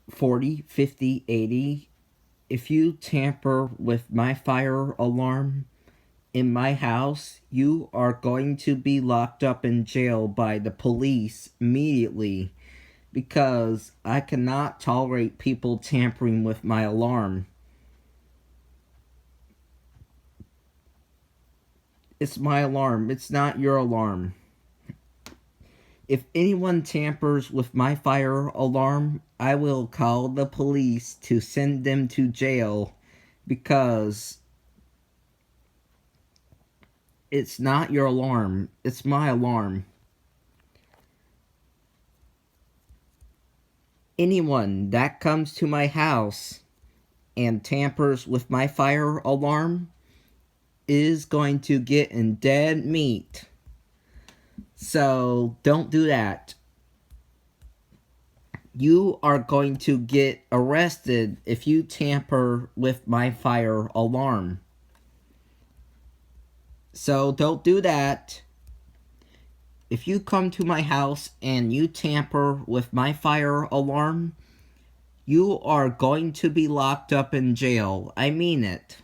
40, 50, 80. If you tamper with my fire alarm in my house, you are going to be locked up in jail by the police immediately because I cannot tolerate people tampering with my alarm. It's my alarm. It's not your alarm. If anyone tampers with my fire alarm, I will call the police to send them to jail because it's not your alarm. It's my alarm. Anyone that comes to my house and tampers with my fire alarm is going to get in dead meat. So don't do that. You are going to get arrested if you tamper with my fire alarm. So don't do that. If you come to my house and you tamper with my fire alarm, you are going to be locked up in jail. I mean it.